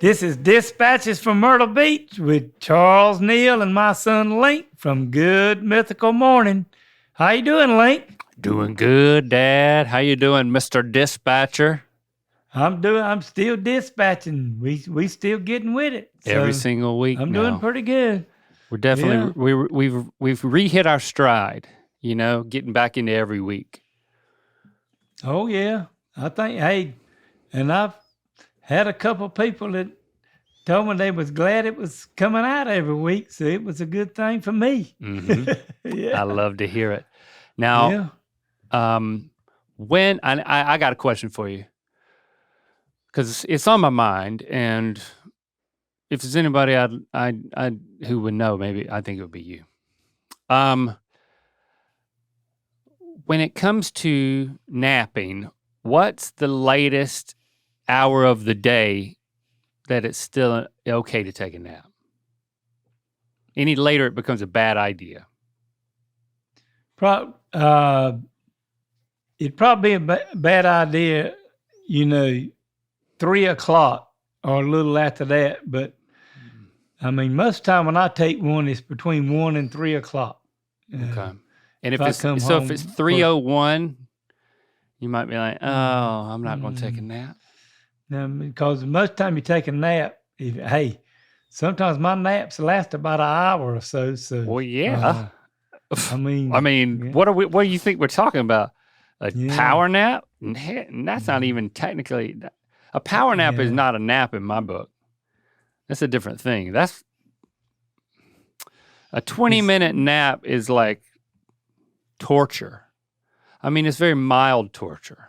This is Dispatches from Myrtle Beach with Charles Neal and my son Link from Good Mythical Morning. How you doing, Link? Doing good, Dad. How you doing, Mr. Dispatcher? I'm still dispatching. We still getting with it. Every single week I'm now. doing pretty good. We're definitely we've re-hit our stride, getting back into every week. Oh yeah. I think and I've had a couple people that told me they was glad it was coming out every week, so it was a good thing for me. Mm-hmm. Yeah. I love to hear it. Now, when I got a question for you, because it's on my mind, and if there's anybody I who would know, maybe I think it would be you. When it comes to napping, what's the latest hour of the day that it's still okay to take a nap? Any later, it becomes a bad idea. It'd probably be a bad idea, 3 o'clock or a little after that. But I mean, most of the time when I take one, it's between 1 and 3 o'clock. Okay. And if it's 3:01, you might be like, "Oh, I'm not going to take a nap." No, because most of the time you take a nap, sometimes my naps last about an hour or so. So, well, yeah. I mean, yeah. What do you think we're talking about? A power nap? And that's not even technically a power nap. Is not a nap in my book. That's a different thing. That's a 20-minute nap is like torture. I mean, it's very mild torture.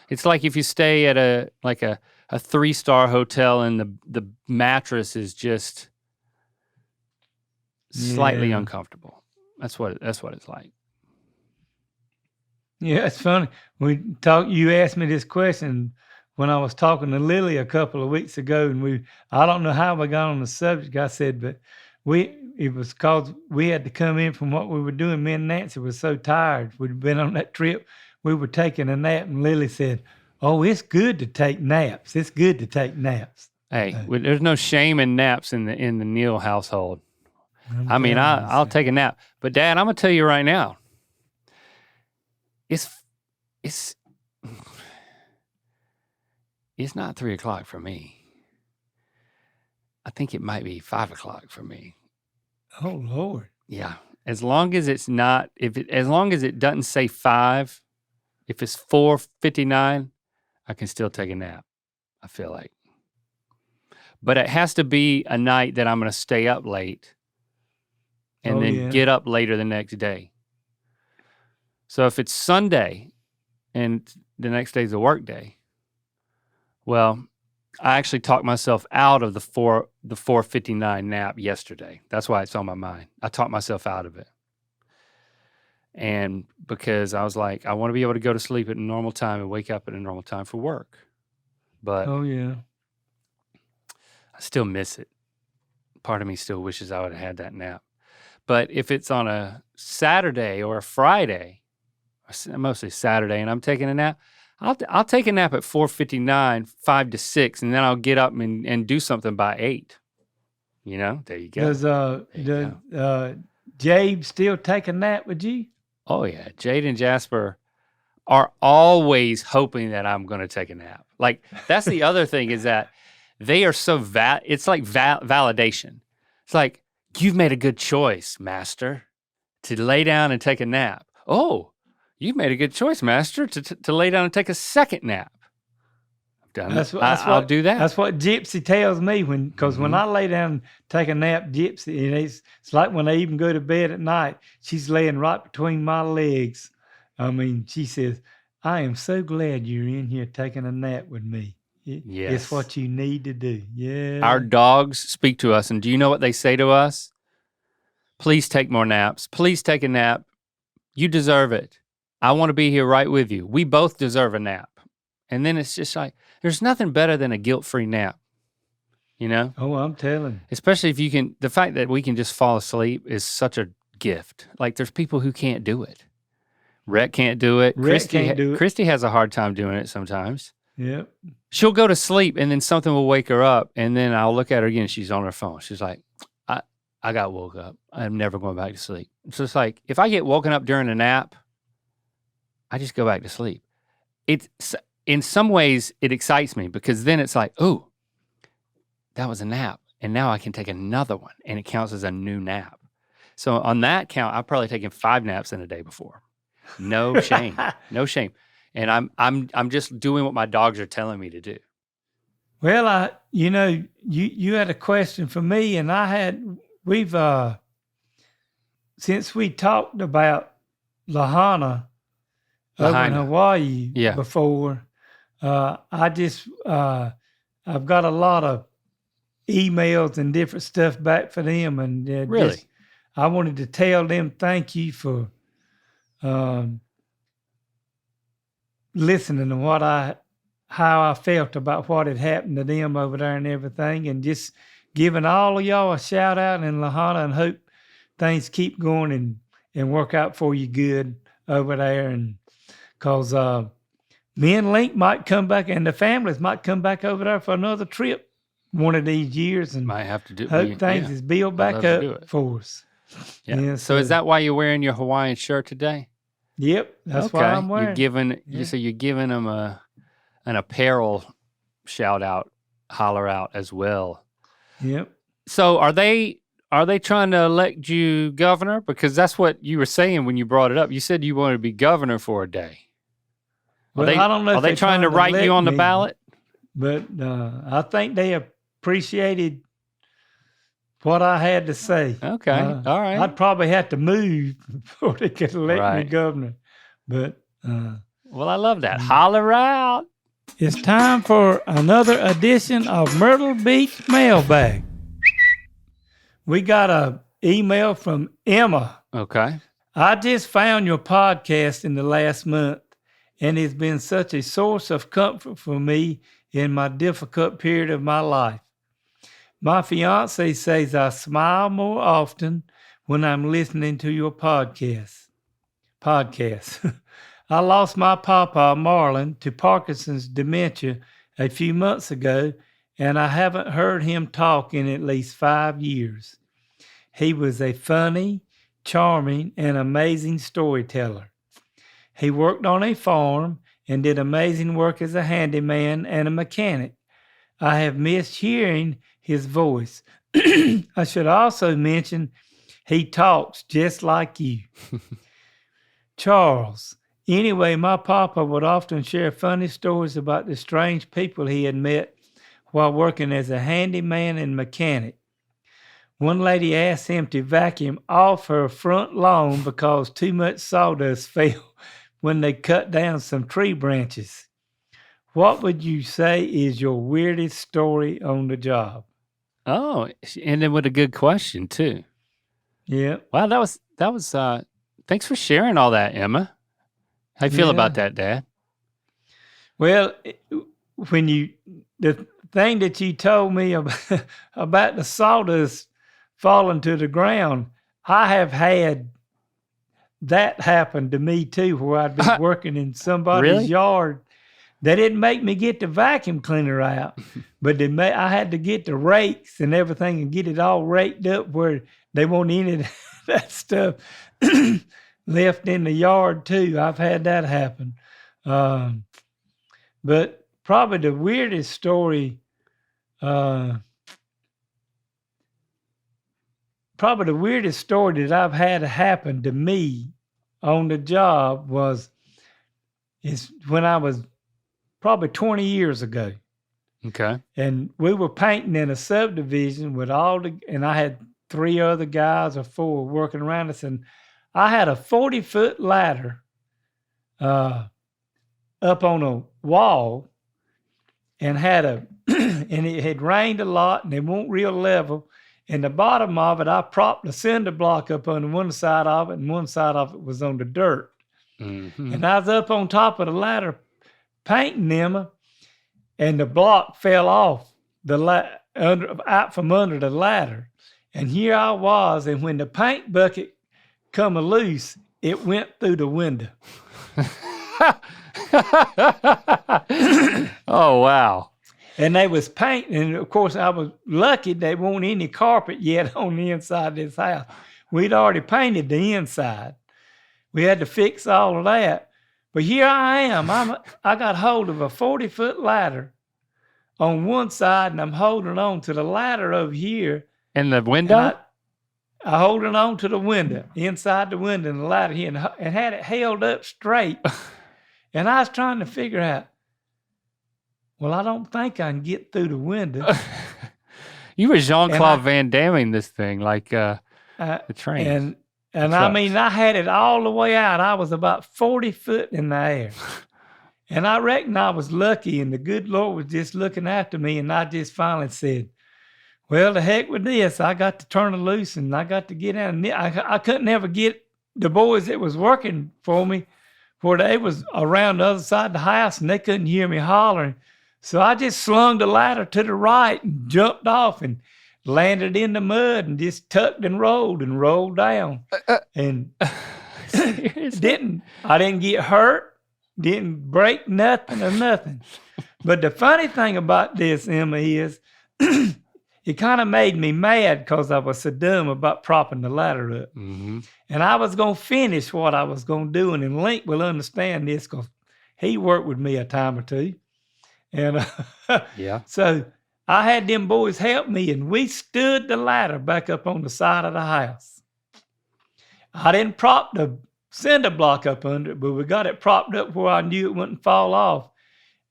It's like if you stay at a 3-star hotel and the mattress is just slightly uncomfortable. That's what it's like. Yeah, it's funny. You asked me this question when I was talking to Lily a couple of weeks ago, and I don't know how we got on the subject. I said, but it was because we had to come in from what we were doing. Me and Nancy were so tired. We'd been on that trip. We were taking a nap, and Lily said, "Oh, it's good to take naps. It's good to take naps." Hey, there's no shame in naps in the Neal household. I'll take a nap, but Dad, I'm gonna tell you right now, it's not 3 o'clock for me. I think it might be 5 o'clock for me. Oh Lord. Yeah, as long as it's not as long as it doesn't say 5. If it's 4:59, I can still take a nap, I feel like. But it has to be a night that I'm going to stay up late and then get up later the next day. So if it's Sunday and the next day's a work day, well, I actually talked myself out of the 4:59 nap yesterday. That's why it's on my mind. I talked myself out of it. And because I was like, I want to be able to go to sleep at a normal time and wake up at a normal time for work. But I still miss it. Part of me still wishes I would have had that nap. But if it's on a Saturday or a Friday, mostly Saturday, and I'm taking a nap, I'll take a nap at 4:59, 5 to 6, and then I'll get up and do something by 8. There you go. Does Jabe still take a nap with you? Oh, yeah. Jade and Jasper are always hoping that I'm going to take a nap. Like, that's the other thing is that they are so it's like validation. It's like, you've made a good choice, Master, to lay down and take a nap. Oh, you've made a good choice, Master, to lay down and take a second nap. I've done that. I'll do that. That's what Gypsy tells me because when I lay down and take a nap, Gypsy, and it's like when I even go to bed at night, she's laying right between my legs. I mean, she says, "I am so glad you're in here taking a nap with me. It's what you need to do." Yeah. Our dogs speak to us, and do you know what they say to us? Please take more naps. Please take a nap. You deserve it. I want to be here right with you. We both deserve a nap. And then it's just like, there's nothing better than a guilt-free nap, Oh, I'm telling. Especially if you can, the fact that we can just fall asleep is such a gift. Like there's people who can't do it. Rhett can't do it. Rhett can't do it. Christy has a hard time doing it sometimes. Yep. She'll go to sleep, and then something will wake her up, and then I'll look at her again. She's on her phone. She's like, I got woke up. I'm never going back to sleep. So it's like, if I get woken up during a nap, I just go back to sleep. It's in some ways it excites me because then it's like, oh, that was a nap, and now I can take another one, and it counts as a new nap. So on that count, I've probably taken 5 naps in a day before. No shame, no shame. And I'm just doing what my dogs are telling me to do. Well, you had a question for me, and we've since we talked about Lahaina over in Hawaii before, I've got a lot of emails and different stuff back for them, and really, I wanted to tell them thank you for listening to how I felt about what had happened to them over there and everything, and just giving all of y'all a shout out in Lahaina, and hope things keep going and work out for you good over there. And because me and Link might come back, and the families might come back over there for another trip one of these years, and might have to do. Hope things is built back up for us. Yeah. So is that why you're wearing your Hawaiian shirt today? Yep, that's why I'm wearing. You're giving them an apparel shout out, holler out as well. Yep. So are they trying to elect you governor? Because that's what you were saying when you brought it up. You said you wanted to be governor for a day. I don't know. Are they trying to write you on the ballot? But I think they appreciated what I had to say. Okay, all right. I'd probably have to move before they could elect me governor. But well, I love that. Holler out. It's time for another edition of Myrtle Beach Mailbag. We got an email from Emma. Okay. I just found your podcast in the last month, and it's been such a source of comfort for me in my difficult period of my life. My fiance says I smile more often when I'm listening to your podcast. I lost my papa, Marlon, to Parkinson's dementia a few months ago, and I haven't heard him talk in at least 5 years. He was a funny, charming, and amazing storyteller. He worked on a farm and did amazing work as a handyman and a mechanic. I have missed hearing his voice. I should also mention he talks just like you. Charles. Anyway, my papa would often share funny stories about the strange people he had met while working as a handyman and mechanic. One lady asked him to vacuum off her front lawn because too much sawdust fell when they cut down some tree branches. What would you say is your weirdest story on the job? Oh, she ended with a good question too. Yeah. Wow, that was thanks for sharing all that, Emma. How you feel about that, Dad? Well, the thing that you told me about the sawdust falling to the ground, I have had that happen to me too, where I'd been working in somebody's yard. They didn't make me get the vacuum cleaner out, but I had to get the rakes and everything and get it all raked up where they won't any of that stuff left in the yard too. I've had that happen. But probably the weirdest story, that I've had happen to me on the job is when I was probably 20 years ago. Okay. And we were painting in a subdivision with and I had 3 other guys or 4 working around us, and I had a 40-foot ladder up on a wall, and and it had rained a lot, and it wasn't real level. And the bottom of it, I propped a cinder block up on one side of it, and one side of it was on the dirt. Mm-hmm. And I was up on top of the ladder painting them, and the block fell off out from under the ladder. And here I was, and when the paint bucket come loose, it went through the window. Oh, wow. And they was painting. And, of course, I was lucky they won't any carpet yet on the inside of this house. We'd already painted the inside. We had to fix all of that. But here I am. I got hold of a 40-foot ladder on one side, and I'm holding on to the ladder over here. In the window? I holding on to the window, inside the window, and the ladder here, and had it held up straight. And I was trying to figure out, well, I don't think I can get through the window. You were Jean-Claude Van Damme this thing, like the train. And I mean, I had it all the way out. I was about 40 foot in the air. And I reckon I was lucky, and the good Lord was just looking after me, and I just finally said, well, the heck with this. I got to turn it loose, and I got to get out. And I couldn't ever get the boys that was working for me, for they was around the other side of the house, and they couldn't hear me hollering. So I just slung the ladder to the right and jumped off and landed in the mud and just tucked and rolled down. And I didn't get hurt, didn't break nothing or nothing. But the funny thing about this, Emma, is it kind of made me mad because I was so dumb about propping the ladder up. Mm-hmm. And I was going to finish what I was going to do. And Link will understand this because he worked with me a time or two. And yeah. So I had them boys help me, and we stood the ladder back up on the side of the house. I didn't prop the cinder block up under it, but we got it propped up where I knew it wouldn't fall off.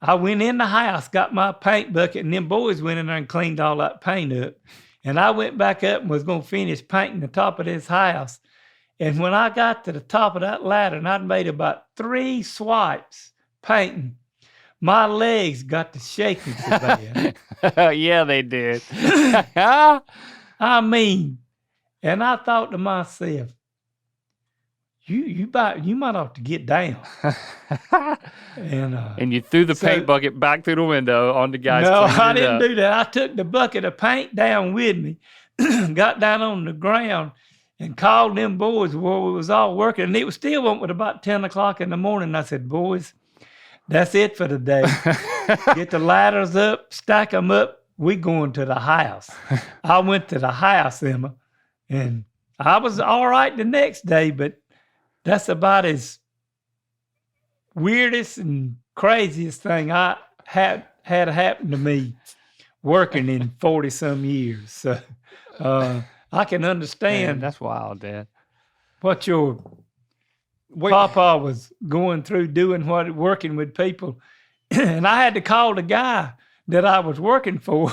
I went in the house, got my paint bucket, and them boys went in there and cleaned all that paint up. And I went back up and was going to finish painting the top of this house. And when I got to the top of that ladder, and I'd made about 3 swipes painting, my legs got to shaking so bad. Yeah, they did. I mean, and I thought to myself, you might have to get down. And you threw the paint bucket back through the window on the guy's. No, I didn't do that. I took the bucket of paint down with me, got down on the ground, and called them boys where we was all working. And it was still went with about 10 o'clock in the morning. I said, boys, that's it for the day. Get the ladders up, stack them up. We going to the house. I went to the house, Emma, and I was all right the next day, but that's about as weirdest and craziest thing I had happen to me working in 40-some years. So I can understand. Man, that's wild, Dad. What your Papa was going through working with people. And I had to call the guy that I was working for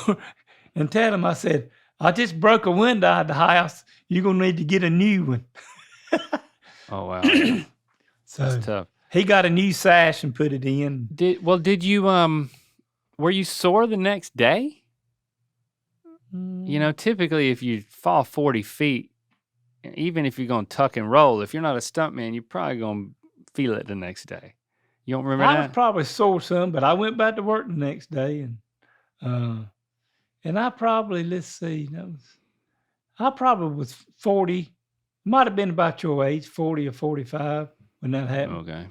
and tell him, I said, I just broke a window out of the house. You're going to need to get a new one. Oh, wow. So that's tough. He got a new sash and put it in. Did you, were you sore the next day? You know, typically if you fall 40 feet, even if you're going to tuck and roll, if you're not a stuntman, you're probably going to feel it the next day. You don't remember that? I was probably sore some, but I went back to work the next day. And I probably, I probably was 40, might have been about your age, 40 or 45 when that happened. Okay.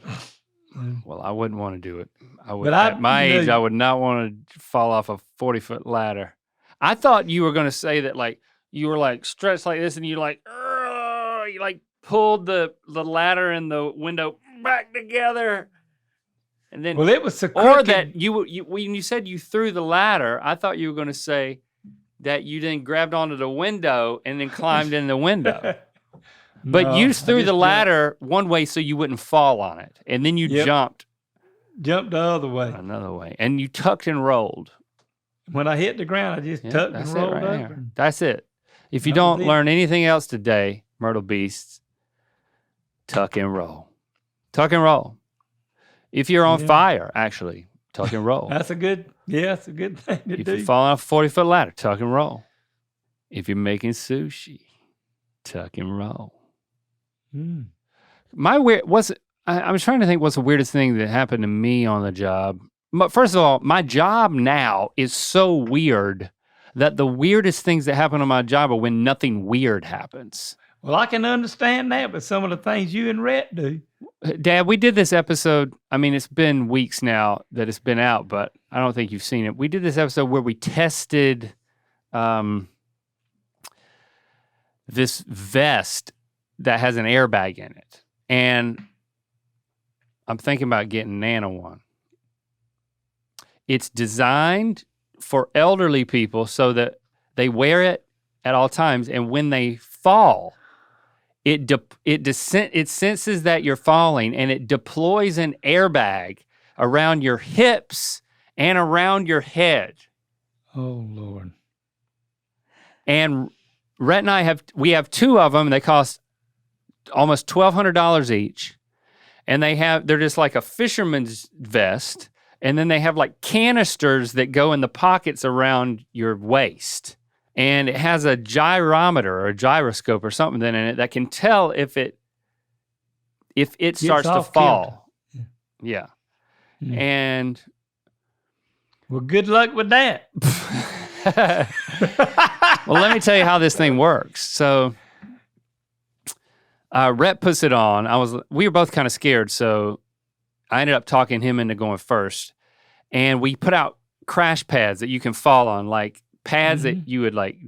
Well, I wouldn't want to do it. At my age, I would not want to fall off a 40-foot ladder. I thought you were going to say that, like, you were like stretched like this and you like pulled the ladder and the window back together. And then, well, it was so crooked. Or that you when you said you threw the ladder, I thought you were going to say that you then grabbed onto the window and then climbed in the window. But no, you threw the ladder one way so you wouldn't fall on it. And then you jumped the other way. Another way. And you tucked and rolled. When I hit the ground, I just tucked and rolled up. That's it. If you don't learn anything else today, Myrtle Beasts, tuck and roll. Tuck and roll. If you're on fire, actually, tuck and roll. That's a good thing to do. If you're falling off a 40-foot ladder, tuck and roll. If you're making sushi, tuck and roll. I was trying to think what's the weirdest thing that happened to me on the job. First of all, my job now is so weird that the weirdest things that happen on my job are when nothing weird happens. Well, I can understand that, but some of the things you and Rhett do. Dad, we did this episode. I mean, it's been weeks now that it's been out, but I don't think you've seen it. We did this episode where we tested this vest that has an airbag in it. And I'm thinking about getting Nana one. It's designed for elderly people so that they wear it at all times, and when they fall, it senses that you're falling, and it deploys an airbag around your hips and around your head. Oh, Lord. And Rhett and I have two of them. They cost almost $1,200 each, and they're just like a fisherman's vest, and then they have like canisters that go in the pockets around your waist. And it has a gyrometer or a gyroscope or something in it that can tell if it starts to fall. Yeah. Mm. And well, good luck with that. well, let me tell you how this thing works. So Rhett puts it on. We were both kind of scared, so I ended up talking him into going first. And we put out crash pads that you can fall on, like pads that you would like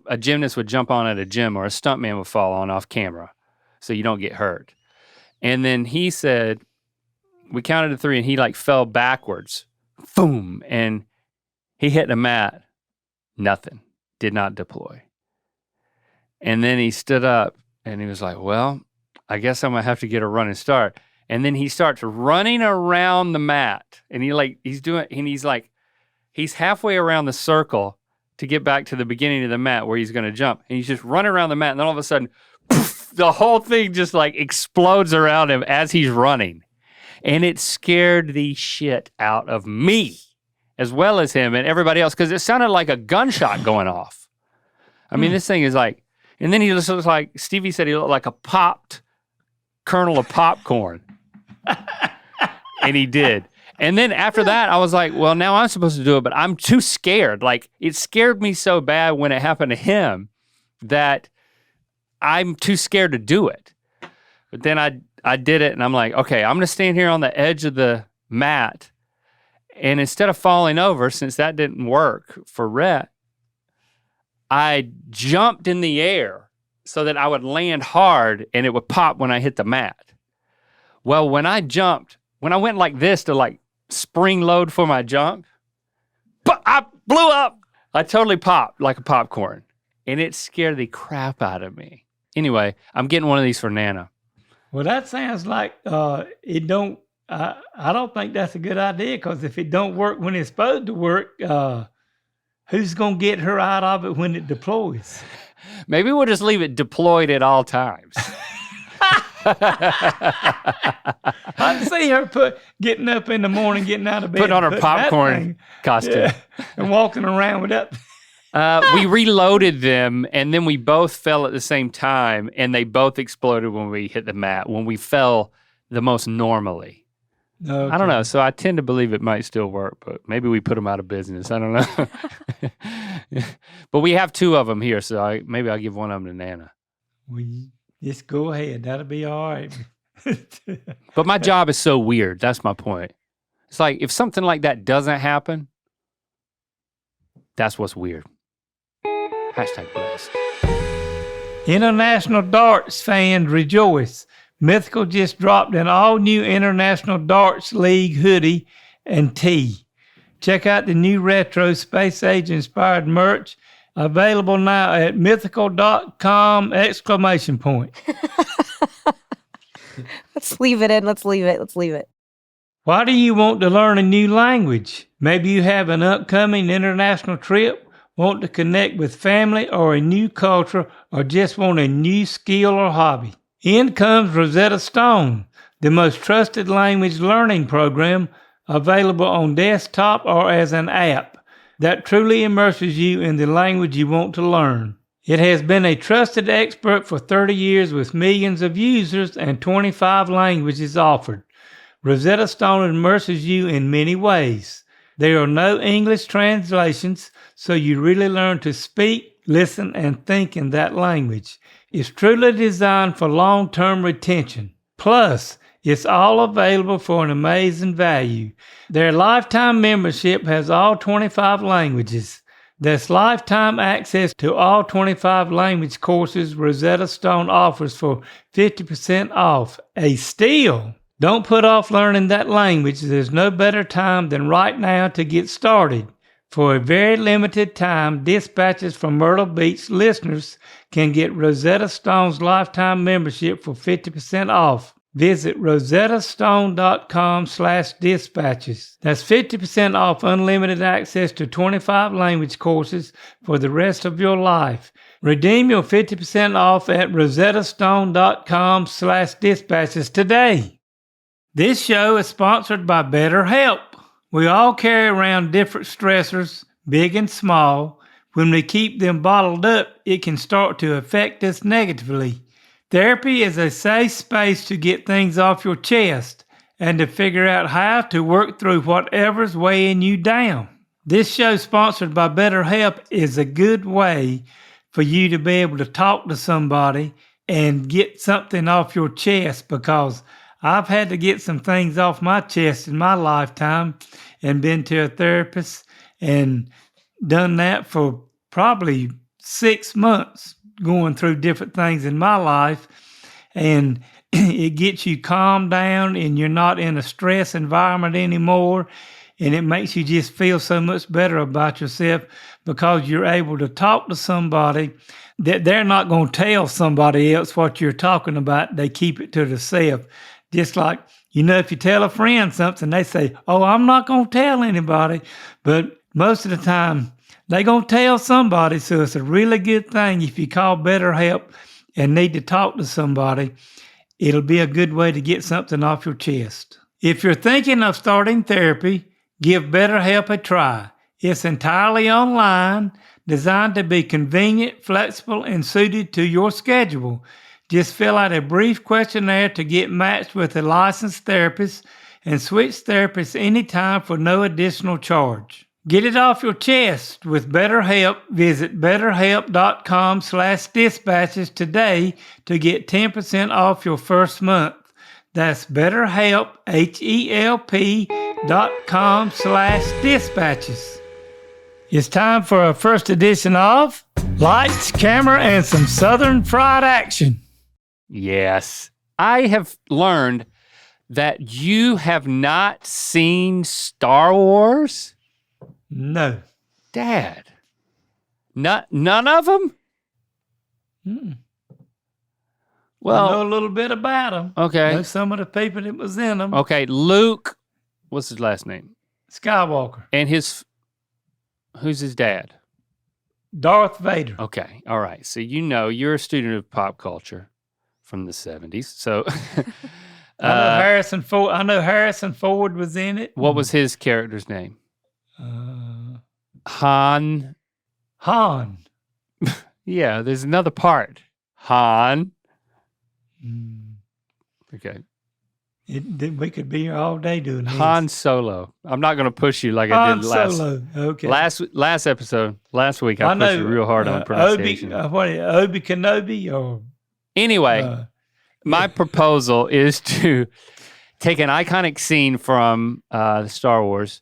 a gymnast would jump on at a gym, or a stuntman would fall on off camera so you don't get hurt. And then he said, we counted to 3 and he like fell backwards, boom, and he hit the mat, nothing, did not deploy. And then he stood up and he was like, well, I guess I'm gonna have to get a running start. And then he starts running around the mat, and he's halfway around the circle to get back to the beginning of the mat where he's going to jump. And he's just running around the mat, and then all of a sudden, poof, the whole thing just like explodes around him as he's running. And it scared the shit out of me, as well as him and everybody else, because it sounded like a gunshot going off. I mean, this thing is like, and then he just looks like, Stevie said he looked like a popped kernel of popcorn. And he did. And then after that, I was like, well, now I'm supposed to do it, but I'm too scared. Like, it scared me so bad when it happened to him that I'm too scared to do it. But then I did it, and I'm like, okay, I'm gonna stand here on the edge of the mat, and instead of falling over, since that didn't work for Rhett, I jumped in the air so that I would land hard and it would pop when I hit the mat. Well, when I went like this to like spring load for my jump, but I blew up. I totally popped like a popcorn, and it scared the crap out of me. Anyway, I'm getting one of these for Nana. Well, that sounds like it don't. I don't think that's a good idea, because if it don't work when it's supposed to work, who's gonna get her out of it when it deploys? Maybe we'll just leave it deployed at all times. I see her getting up in the morning, getting out of bed, putting on her popcorn costume, and walking around with that. We reloaded them, and then we both fell at the same time, and they both exploded when we hit the mat, when we fell the most normally. Okay. I don't know, so I tend to believe it might still work, but maybe we put them out of business. I don't know. But we have 2 of them here, so maybe I'll give one of them to Nana. Well, just go ahead. That'll be all right. But my job is so weird. That's my point. It's like, if something like that doesn't happen, that's what's weird. #blessed. International Darts fans rejoice. Mythical just dropped an all-new International Darts League hoodie and tee. Check out the new retro Space Age-inspired merch, available now at mythical.com ! Let's leave it in. Let's leave it. Why do you want to learn a new language? Maybe you have an upcoming international trip, want to connect with family or a new culture, or just want a new skill or hobby. In comes Rosetta Stone, the most trusted language learning program, available on desktop or as an app that truly immerses you in the language you want to learn. It has been a trusted expert for 30 years with millions of users and 25 languages offered. Rosetta Stone immerses you in many ways. There are no English translations, so you really learn to speak, listen, and think in that language. It's truly designed for long-term retention. Plus, it's all available for an amazing value. Their lifetime membership has all 25 languages. There's lifetime access to all 25 language courses Rosetta Stone offers for 50% off. A steal! Don't put off learning that language. There's no better time than right now to get started. For a very limited time, Dispatches from Myrtle Beach listeners can get Rosetta Stone's lifetime membership for 50% off. Visit rosettastone.com/dispatches. That's 50% off unlimited access to 25 language courses for the rest of your life. Redeem your 50% off at rosettastone.com/dispatches today. This show is sponsored by BetterHelp. We all carry around different stressors, big and small. When we keep them bottled up, it can start to affect us negatively. Therapy is a safe space to get things off your chest and to figure out how to work through whatever's weighing you down. This show, sponsored by BetterHelp, is a good way for you to be able to talk to somebody and get something off your chest, because I've had to get some things off my chest in my lifetime and been to a therapist and done that for probably 6 months, going through different things in my life. And it gets you calmed down and you're not in a stress environment anymore. And it makes you just feel so much better about yourself because you're able to talk to somebody that they're not going to tell somebody else what you're talking about. They keep it to themselves. Just like, if you tell a friend something, they say, oh, I'm not going to tell anybody. But most of the time, they're going to tell somebody. So it's a really good thing if you call BetterHelp and need to talk to somebody. It'll be a good way to get something off your chest. If you're thinking of starting therapy, give BetterHelp a try. It's entirely online, designed to be convenient, flexible, and suited to your schedule. Just fill out a brief questionnaire to get matched with a licensed therapist and switch therapists anytime for no additional charge. Get it off your chest with BetterHelp. Visit betterhelp.com/dispatches today to get 10% off your first month. That's BetterHelp, HELP.com/dispatches. It's time for our first edition of Lights, Camera, and some Southern Fried Action. Yes. I have learned that you have not seen Star Wars? No. Dad. None of them? Mm-mm. Well, I know a little bit about them. okay. I know some of the people that was in them. Okay, Luke, what's his last name? Skywalker. And who's his dad? Darth Vader. Okay, all right. So you're a student of pop culture from the 70s. So I know Harrison Ford. I know Harrison Ford was in it. What was his character's name? Han. Yeah, there's another part. Han. Okay. We could be here all day doing this. Han Solo. I'm not going to push you like I did last. Solo. Okay. Last week I pushed you real hard on pronunciation. Obi Kenobi or. Anyway, my proposal is to take an iconic scene from Star Wars,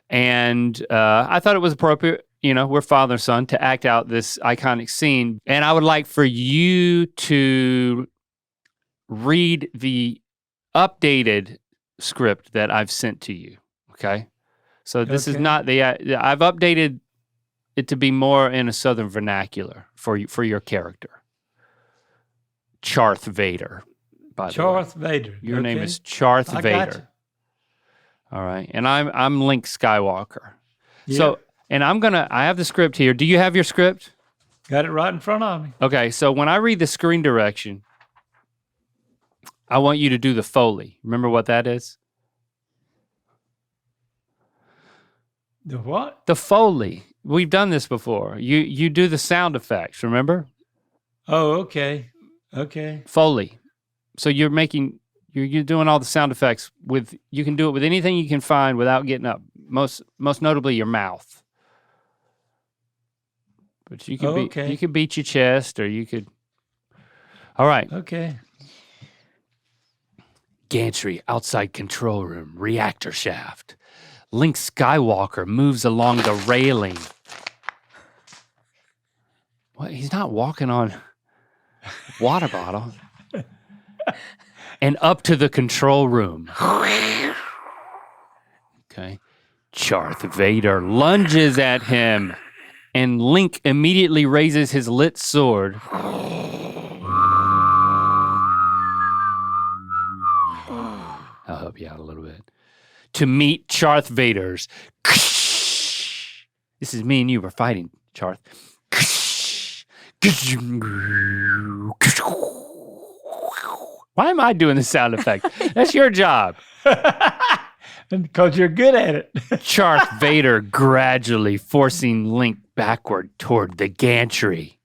and I thought it was appropriate. We're father and son to act out this iconic scene, and I would like for you to read the updated script that I've sent to you. Okay, so this is not I've updated it to be more in a Southern vernacular for your character. Charth Vader, by the way. Charth Vader. Your name is Charth Vader. All right. And I'm Link Skywalker. Yeah. So, and I have the script here. Do you have your script? Got it right in front of me. Okay. So when I read the screen direction, I want you to do the Foley. Remember what that is? The what? The Foley. We've done this before. You do the sound effects, remember? Oh, okay. Okay. Foley. So you're doing all the sound effects you can do it with anything you can find without getting up. Most notably your mouth. But you could Okay. you could beat your chest, or you could. All right. Okay. Gantry outside control room, reactor shaft. Link Skywalker moves along the railing. What? He's not walking on water bottle. And up to the control room. Okay. Darth Vader lunges at him, and Link immediately raises his lit sword. I'll help you out a little bit. To meet Darth Vader's. This is me and you, we're fighting, Darth. Why am I doing the sound effect? That's your job. Because you're good at it. Darth Vader gradually forcing Link backward toward the gantry.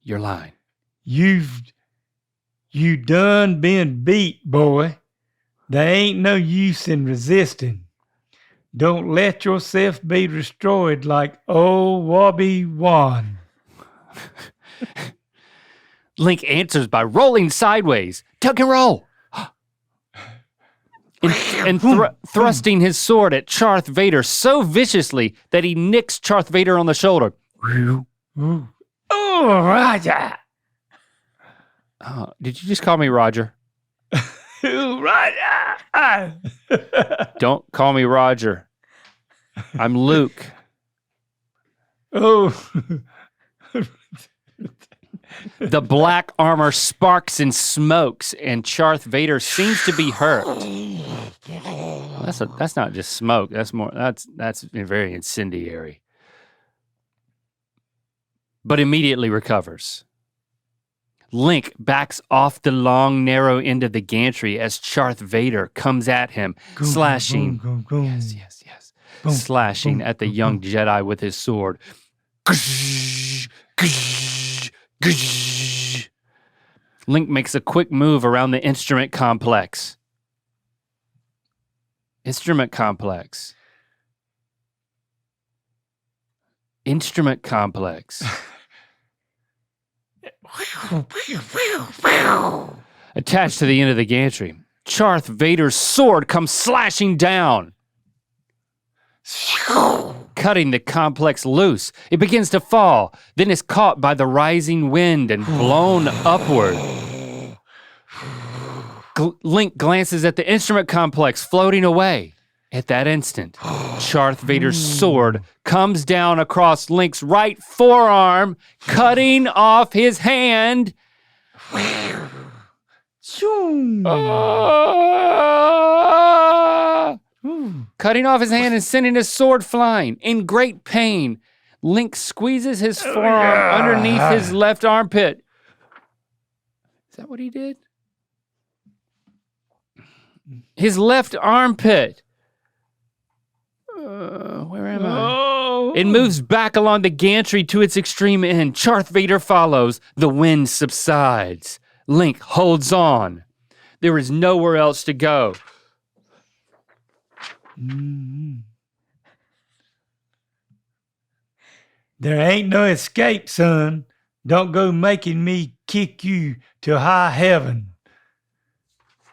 Your line. You done been beat, boy. There ain't no use in resisting. Don't let yourself be destroyed like old Wobby-Wan. Link answers by rolling sideways. Tuck and roll. and thrusting his sword at Darth Vader so viciously that he nicks Darth Vader on the shoulder. Oh, Roger. Did you just call me Roger? Roger. Don't call me Roger. I'm Luke. Oh. The black armor sparks and smokes, and Darth Vader seems to be hurt. That's not just smoke. That's very incendiary. But immediately recovers. Link backs off the long, narrow end of the gantry as Darth Vader comes at him, slashing. Yes. Slashing at the young Jedi with his sword. Link makes a quick move around the instrument complex. Instrument complex. Attached to the end of the gantry, Darth Vader's sword comes slashing down, cutting the complex loose. It begins to fall, then is caught by the rising wind and blown upward. Link glances at the instrument complex floating away. At that instant, Darth Vader's sword comes down across Link's right forearm, cutting off his hand. Cutting off his hand and sending his sword flying. In great pain, Link squeezes his forearm underneath his left armpit. Is that what he did? His left armpit. Where am I? It moves back along the gantry to its extreme end. Darth Vader follows. The wind subsides. Link holds on. There is nowhere else to go. There ain't no escape, son. Don't go making me kick you to high heaven.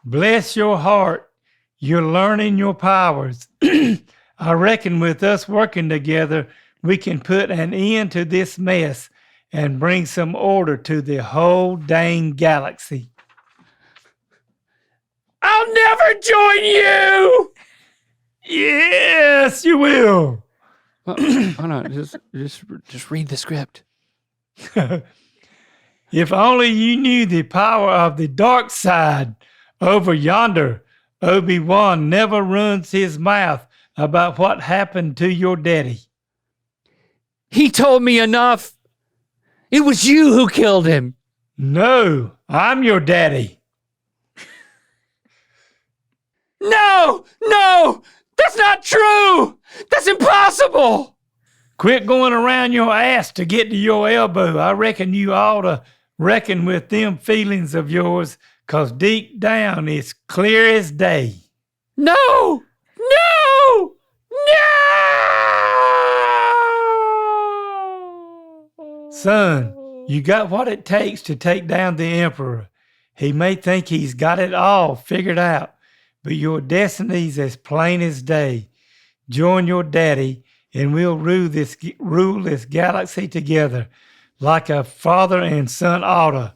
Bless your heart. You're learning your powers. I reckon with us working together, we can put an end to this mess and bring some order to the whole dang galaxy. I'll never join you! Yes, you will. Hold on, just read the script. If only you knew the power of the dark side over yonder. Obi-Wan never runs his mouth about what happened to your daddy. He told me enough. It was you who killed him. No, I'm your daddy. No, that's not true. That's impossible. Quit going around your ass to get to your elbow. I reckon you ought to reckon with them feelings of yours, 'cause deep down it's clear as day. No! Son, you got what it takes to take down the emperor. He may think he's got it all figured out, but your destiny's as plain as day. Join your daddy, and we'll rule this galaxy together like a father and son oughta.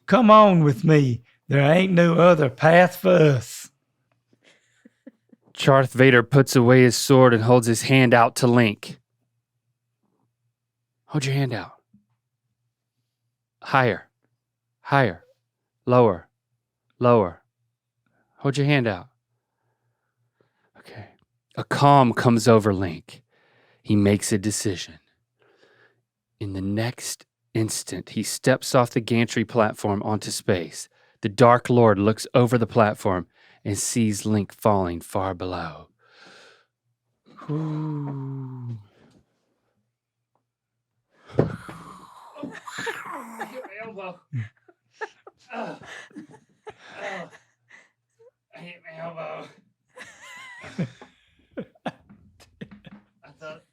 Come on with me. There ain't no other path for us. Darth Vader puts away his sword and holds his hand out to Link. Hold your hand out. Higher, higher, lower, lower. Hold your hand out. Okay. A calm comes over Link. He makes a decision. In the next instant, he steps off the gantry platform onto space. The Dark Lord looks over the platform and sees Link falling far below. Ooh. I hit my elbow. I hit my elbow. I thought.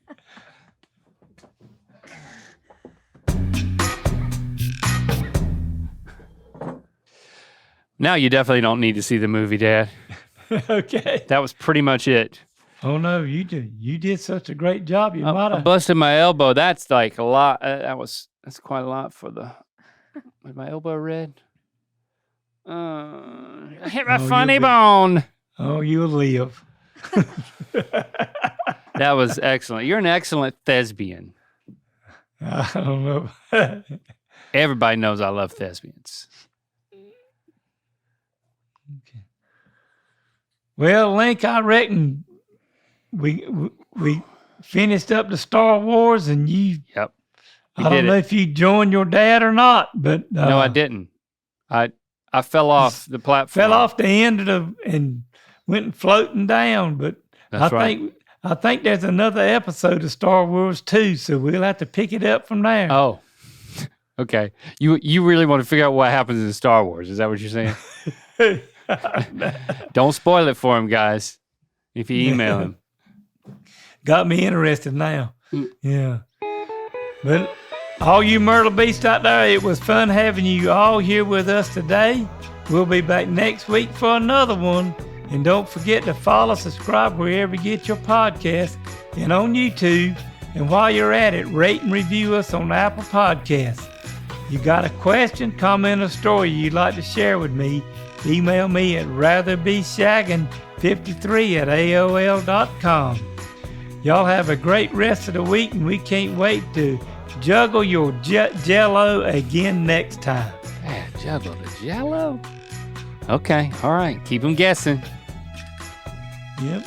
Now you definitely don't need to see the movie, Dad. Okay. That was pretty much it. Oh no, you did such a great job. You I might have. busted my elbow. That's like a lot. That's quite a lot for the. Was my elbow red? I hit my funny bone. Oh, you'll live. That was excellent. You're an excellent thespian. I don't know. Everybody knows I love thespians. Okay. Well, Link, I reckon we finished up the Star Wars, and you. Yep. I don't know if you joined your dad or not, but no, I didn't. I fell off the platform. Fell off the end of and went floating down. But That's right. I think there's another episode of Star Wars 2, so we'll have to pick it up from there. Oh, okay. You really want to figure out what happens in Star Wars? Is that what you're saying? Don't spoil it for him, guys. If you email him. Got me interested now. Yeah. But all you Myrtle Beach out there, it was fun having you all here with us today. We'll be back next week for another one. And don't forget to follow, subscribe wherever you get your podcast and on YouTube. And while you're at it, rate and review us on Apple Podcasts. You got a question, comment, or story you'd like to share with me, email me at ratherbeshaggin53@aol.com. Y'all have a great rest of the week, and we can't wait to juggle your jello again next time. Yeah, juggle the jello? Okay, all right. Keep them guessing. Yep.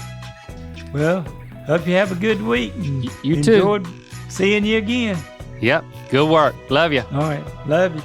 Well, hope you have a good week. And you too. Enjoyed seeing you again. Yep. Good work. Love you. All right. Love you.